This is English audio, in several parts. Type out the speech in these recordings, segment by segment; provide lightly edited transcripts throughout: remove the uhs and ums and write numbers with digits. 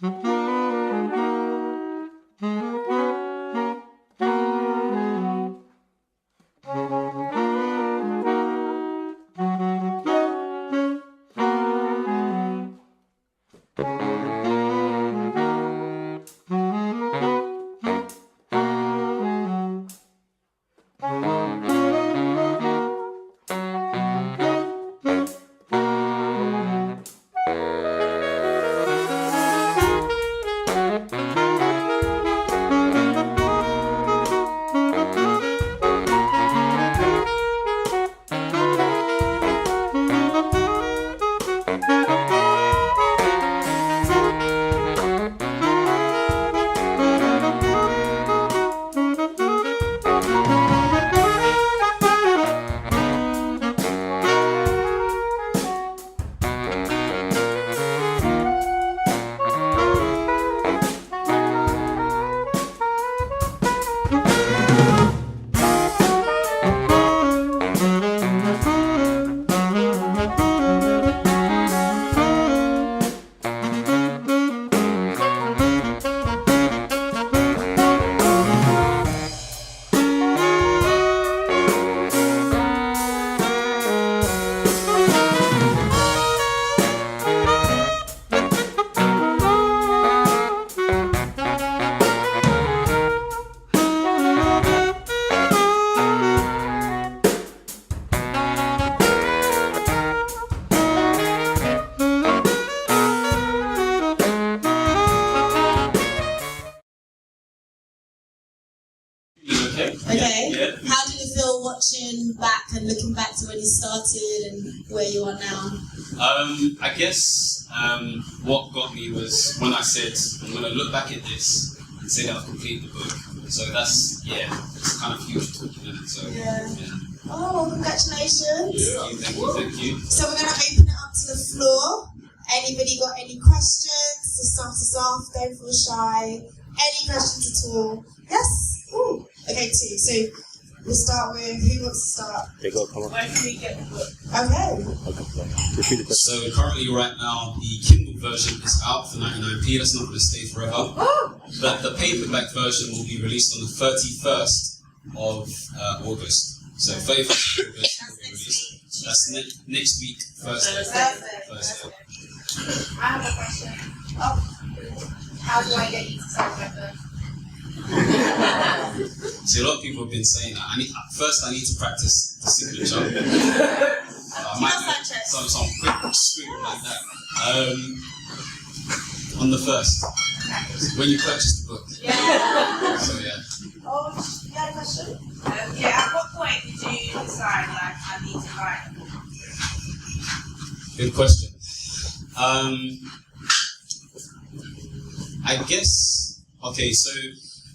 Okay. Yeah. How did it feel watching back and looking back to when you started and where you are now? I guess what got me was when I said I'm going to look back at this and say that I've completed the book. So that's, it's kind of huge talking in it. So, yeah. Oh, congratulations. Thank you. So we're going to open it up to the floor. Anybody got any questions to start us off? Don't feel shy. Any questions at all? Yes? Ooh. Okay, two. So we'll start with, who wants to start? Where can we get the book? Okay. So currently right now, the Kindle version is out for 99p. That's not going to stay forever. But the paperback version will be released on the 31st of August. So 31st of August will be released. That's next week, Thursday. I have a question. How do I get you to sign my book? See, a lot of people have been saying that. I need to practice the signature. I might do some quick scribble like that. On the 1st, when you purchase the book. Yeah. So yeah. Oh, you had a question? At what point did you decide, like, I need to write a book? Good question. I guess, okay, so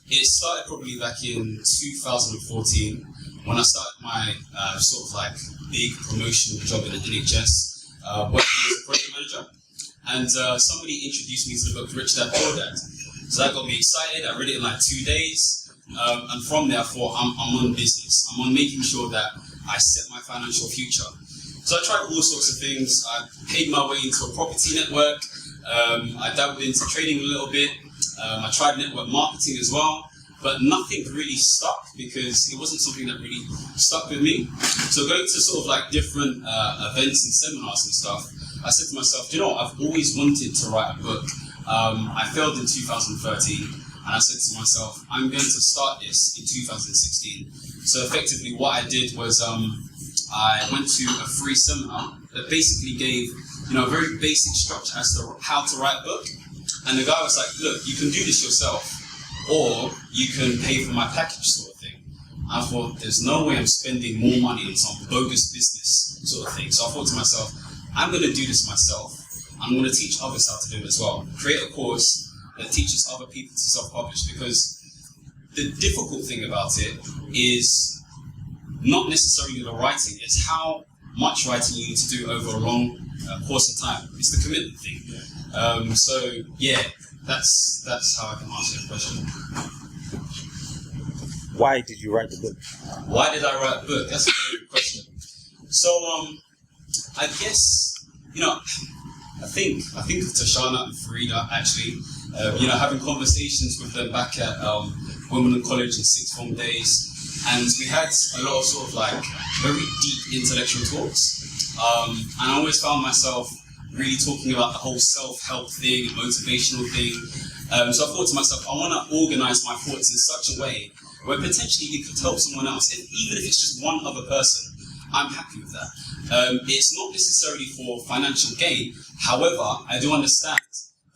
it started probably back in 2014 when I started my sort of like big promotional job in the NHS, working as a project manager. And somebody introduced me to the book Rich Dad Poor Dad. So that got me excited. I read it in like 2 days. And from there I thought, I'm on business. I'm on making sure that I set my financial future. So I tried all sorts of things. I paid my way into a property network. I dabbled into trading a little bit. I tried network marketing as well, but nothing really stuck because it wasn't something that really stuck with me. So going to sort of like different events and seminars and stuff, I said to myself, you know what, I've always wanted to write a book. I failed in 2013, and I said to myself, I'm going to start this in 2016. So effectively what I did was I went to a free seminar that basically gave, a very basic structure as to how to write a book. And the guy was like, look, you can do this yourself, or you can pay for my package sort of thing. I thought, there's no way I'm spending more money on some bogus business sort of thing. So I thought to myself, I'm going to do this myself. I'm going to teach others how to do it as well. Create a course that teaches other people to self-publish, because the difficult thing about it is not necessarily the writing, it's how much writing you need to do over a long course of time. It's the commitment thing. So yeah, that's how I can answer your question. Why did you write the book? Why did I write a book? That's a very good question. So I guess, I think of Tashana and Farida actually. having conversations with them back at Wimbledon College in sixth form days. And we had a lot of sort of like very deep intellectual talks. And I always found myself really talking about the whole self-help thing, motivational thing. So I thought to myself, I want to organize my thoughts in such a way where potentially it could help someone else. And even if it's just one other person, I'm happy with that. It's not necessarily for financial gain. However, I do understand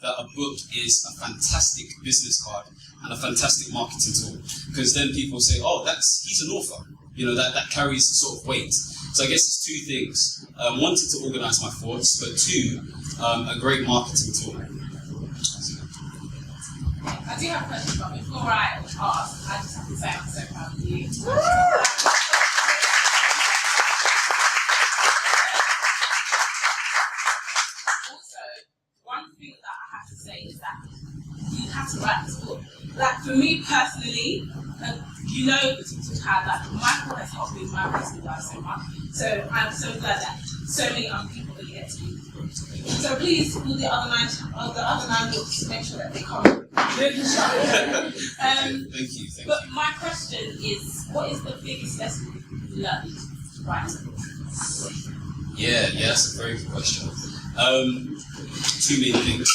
that a book is a fantastic business card and a fantastic marketing tool, because then people say, oh, he's an author. That carries sort of weight. So I guess it's two things. Wanted to organize my thoughts, but two, a great marketing tool. I do have a question, but before I ask, I just have to say I'm so proud of you. Also, one thing that I have to say is that you have to write this book. Like for me personally, how Michael has helped me in my personal life so much. So I'm so glad that so many other people will get to read this book. So please, all the other nine books, make sure that they come. Thank you. But my question is, what is the biggest lesson you've learned writing? Yeah, that's a very good question. Two main things.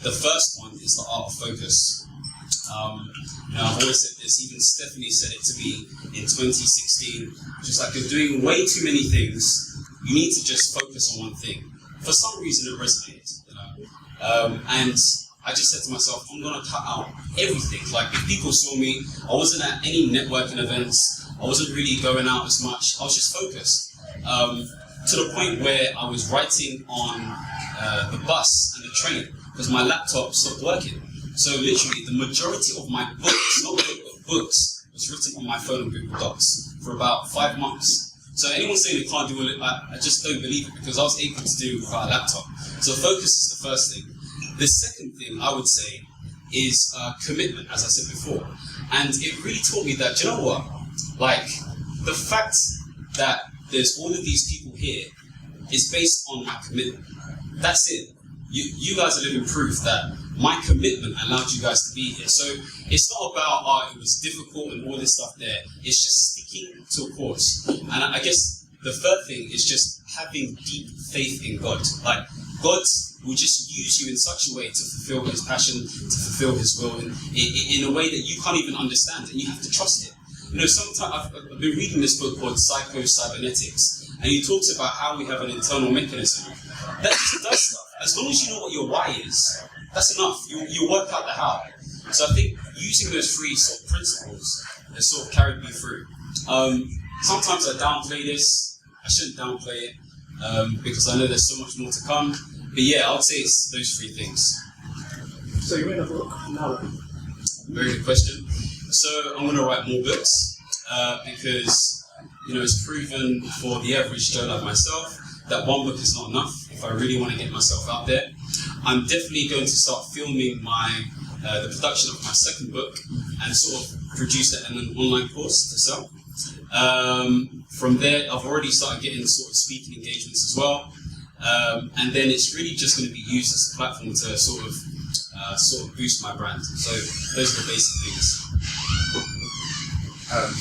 The first one is the art of focus. I've always said this, even Stephanie said it to me in 2016, just like, you're doing way too many things, you need to just focus on one thing. For some reason it resonated, and I just said to myself, I'm going to cut out everything. Like, if people saw me, I wasn't at any networking events, I wasn't really going out as much, I was just focused. To the point where I was writing on the bus and the train, because my laptop stopped working. So literally, the majority of my books, not books, was written on my phone and Google Docs for about 5 months. So anyone saying they can't do it, I just don't believe it, because I was able to do it without a laptop. So focus is the first thing. The second thing I would say is commitment, as I said before. And it really taught me that, do you know what? Like, the fact that there's all of these people here is based on my commitment. That's it. You guys are living proof that my commitment allowed you guys to be here. So it's not about, it was difficult and all this stuff there. It's just sticking to a course. And I guess the third thing is just having deep faith in God. Like, God will just use you in such a way to fulfill his passion, to fulfill his will in a way that you can't even understand, and you have to trust it. Sometimes I've been reading this book called Psycho-Cybernetics, and he talks about how we have an internal mechanism that just does stuff. As long as you know what your why is, that's enough. You work out the how. So I think using those three sort of principles has sort of carried me through. Sometimes I downplay this. I shouldn't downplay it because I know there's so much more to come. But yeah, I would say it's those three things. So you written a book now? Very good question. So I'm going to write more books because it's proven for the average Joe like myself that one book is not enough if I really want to get myself out there. I'm definitely going to start filming the production of my second book and sort of produce that in an online course to sell. From there, I've already started getting sort of speaking engagements as well. And then it's really just going to be used as a platform to sort of boost my brand. So those are the basic things.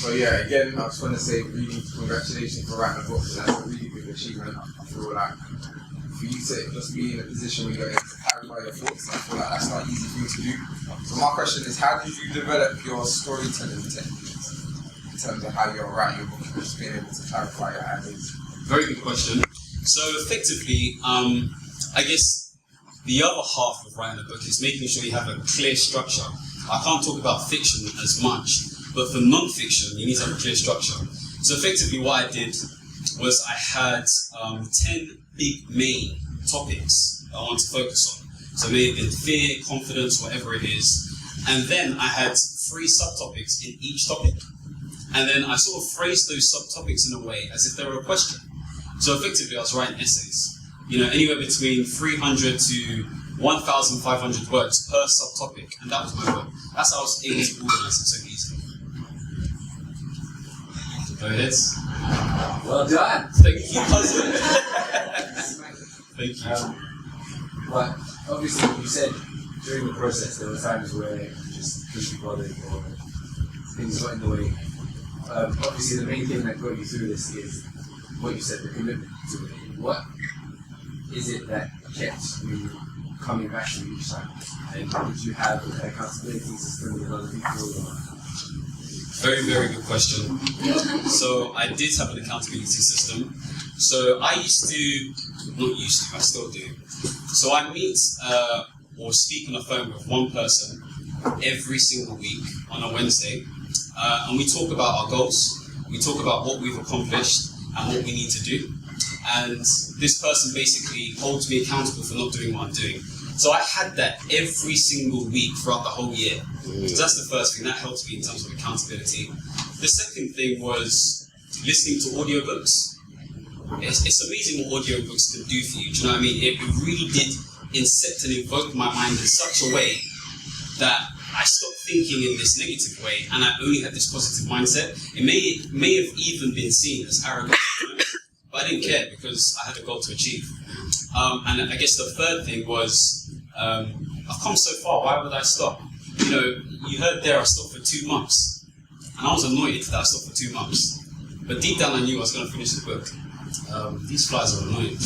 So yeah, again, I just want to say really congratulations for writing a book. That's a really big achievement. I feel like for you to just be in a position where you're able to clarify your thoughts, I feel like that's not an easy thing to do. So my question is, how did you develop your storytelling techniques in terms of how you're writing your book and just being able to clarify your ideas? Very good question. So effectively, I guess the other half of writing a book is making sure you have a clear structure. I can't talk about fiction as much, but for non-fiction, you need to have a clear structure. So effectively what I did was I had 10 big main topics I wanted to focus on. So maybe fear, confidence, whatever it is. And then I had 3 subtopics in each topic. And then I sort of phrased those subtopics in a way as if they were a question. So effectively I was writing essays, anywhere between 300 to 1,500 words per subtopic, and that was my book. That's how I was able to organize it so easily. Go ahead. Well done. Thank you, cousin. Thank you. Right. Obviously, you said during the process, there were times where you just couldn't be bothered or things got in the way. Obviously, the main thing that got you through this is what you said, the commitment to it. What is it that kept you coming back to each time? And did you have an accountability system with other people? Or? Very, very good question. So I did have an accountability system. So I used to, not used to, I still do. So I meet or speak on the phone with one person every single week on a Wednesday. And we talk about our goals, we talk about what we've accomplished and what we need to do. And this person basically holds me accountable for not doing what I'm doing. So I had that every single week throughout the whole year. So that's the first thing, that helped me in terms of accountability. The second thing was listening to audiobooks. It's amazing what audiobooks can do for you, do you know what I mean? It really did incept and invoke my mind in such a way that I stopped thinking in this negative way and I only had this positive mindset. It may have even been seen as arrogant, but I didn't care because I had a goal to achieve. And I guess the third thing was, I've come so far, why would I stop? You know, you heard there I stopped for 2 months. And I was annoyed that I stopped for 2 months. But deep down I knew I was going to finish the book. These flies are annoying.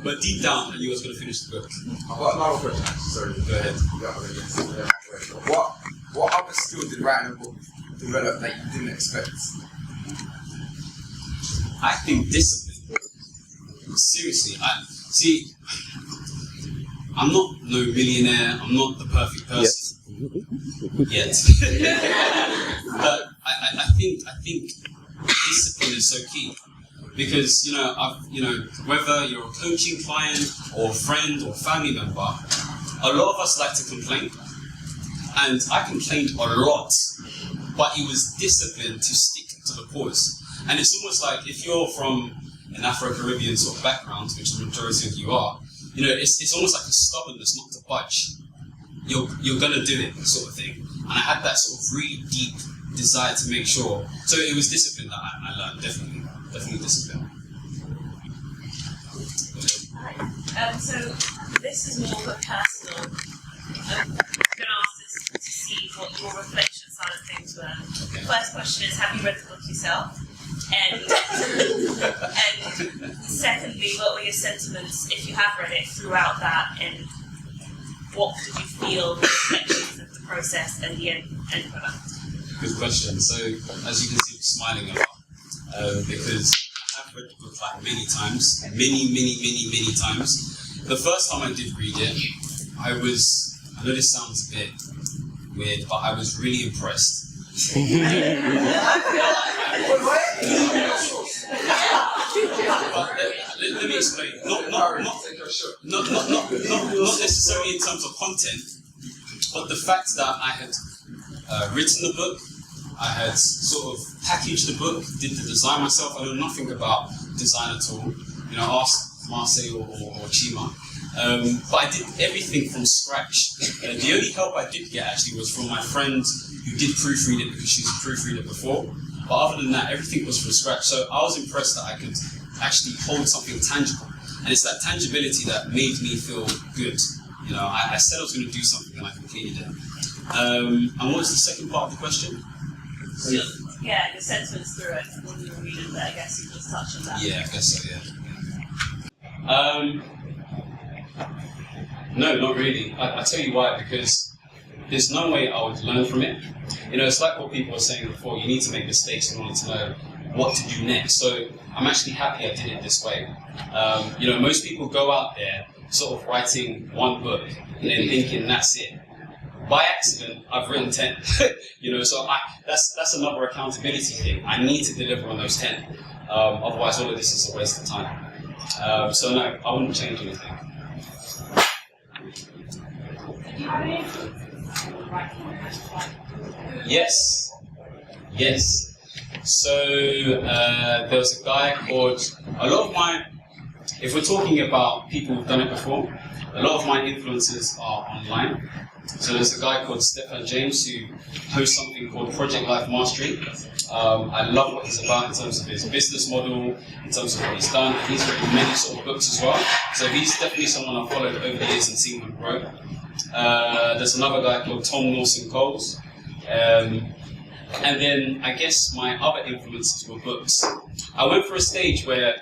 But deep down I knew I was going to finish the book. I've got another question actually, sorry. Go ahead. What other skill did writing a book develop that you didn't expect? I think discipline. Seriously, I'm not no millionaire, I'm not the perfect person. Yet. But I think discipline is so key. Because, whether you're a coaching client or a friend or family member, a lot of us like to complain. And I complained a lot, but it was discipline to stick to the cause. And it's almost like if you're from an Afro-Caribbean sort of background, which the majority of you are, it's almost like a stubbornness not to budge. You're gonna do it, sort of thing. And I had that sort of really deep desire to make sure. So it was discipline that I learned, definitely discipline. So this is more of a personal. I'm going to ask this to see what your reflection side of things were. Okay. First question is, have you read the book yourself? And secondly, what were your sentiments, if you have read it, throughout that, and what did you feel the reflections of the process and the end product? Good question. So, as you can see, I'm smiling a lot because I have read the book like many times, many times. The first time I did read it, I know this sounds a bit weird, but I was really impressed. Let me explain. Not necessarily in terms of content, but the fact that I had written the book, I had sort of packaged the book, did the design myself. I know nothing about design at all. Ask Marseille or Chima. But I did everything from scratch. The only help I did get actually was from my friend who did proofread it because she's a proofreader before. But other than that, everything was from scratch. So I was impressed that I could actually hold something tangible. And it's that tangibility that made me feel good. I said I was going to do something and I completed it. And what was the second part of the question? Yeah, your sentiments through it when you were reading, but I guess you just touched on that. Yeah, I guess so, yeah. No, not really. I tell you why, because there's no way I would learn from it. It's like what people were saying before, you need to make mistakes in order to know what to do next. So I'm actually happy I did it this way. Most people go out there sort of writing one book and then thinking that's it. By accident, I've written 10. So that's another accountability thing. I need to deliver on those 10. Otherwise, all of this is a waste of time. So no, I wouldn't change anything. Yes. So there was a guy called, if we're talking about people who've done it before, a lot of my influences are online. So there's a guy called Stefan James who hosts something called Project Life Mastery. I love what he's about in terms of his business model, in terms of what he's done. He's written many sort of books as well. So he's definitely someone I've followed over the years and seen him grow. There's another guy called Tom Lawson Coles. And then I guess my other influences were books. I went for a stage where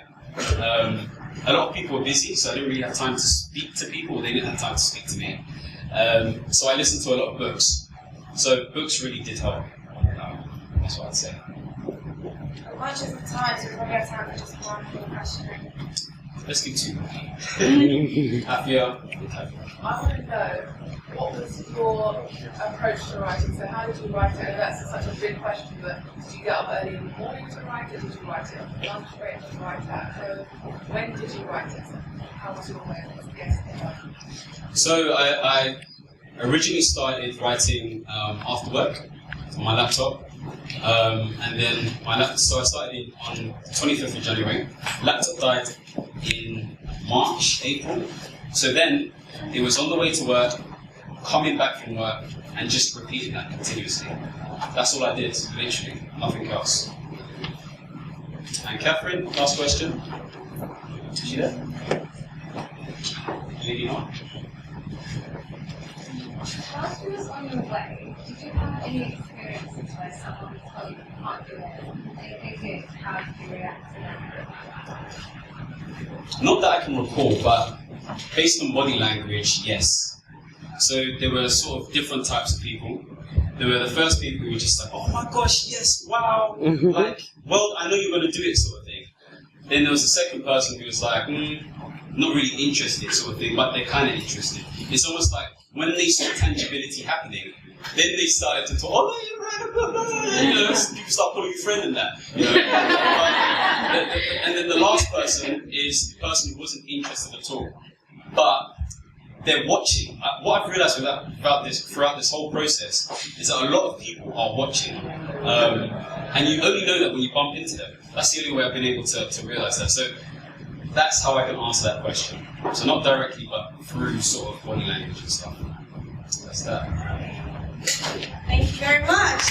a lot of people were busy, so I didn't really have time to speak to people. They didn't have time to speak to me. So I listened to a lot of books. So books really did help. That's what I'd say. I'm conscious of time, so we probably have time for just one more question. Let's do two. Happier. I want to know, what was your approach to writing? So how did you write it? And that's such a big question, but did you get up early in the morning to write it? Did you write it on lunch break to write it? So when did you write it? How was your way of getting it done? So I originally started writing after work on my laptop. And then so I started on the 25th of January. Laptop died in March, April. So then it was on the way to work, coming back from work, and just repeating that continuously. That's all I did, literally, nothing else. And Catherine, last question. Is she there? Maybe not. Whilst you was on your way, did you have any experiences where someone told you can't do it, and you think how did you react to that? Not that I can recall, but based on body language, yes. So there were sort of different types of people. There were the first people who were just like, oh my gosh, yes, wow, like, well, I know you're going to do it, sort of thing. Then there was the second person who was like, not really interested, sort of thing, but they're kind of interested. It's almost like when they saw tangibility happening, then they started to talk, oh no, you're right, blah, blah, blah. You know, people start calling you friend and that. You know? And then the last person is the person who wasn't interested at all. But they're watching. What I've realised throughout this whole process is that a lot of people are watching. And you only know that when you bump into them. That's the only way I've been able to realise that. So that's how I can answer that question. So not directly, but through sort of body language and stuff. That's that. Thank you very much.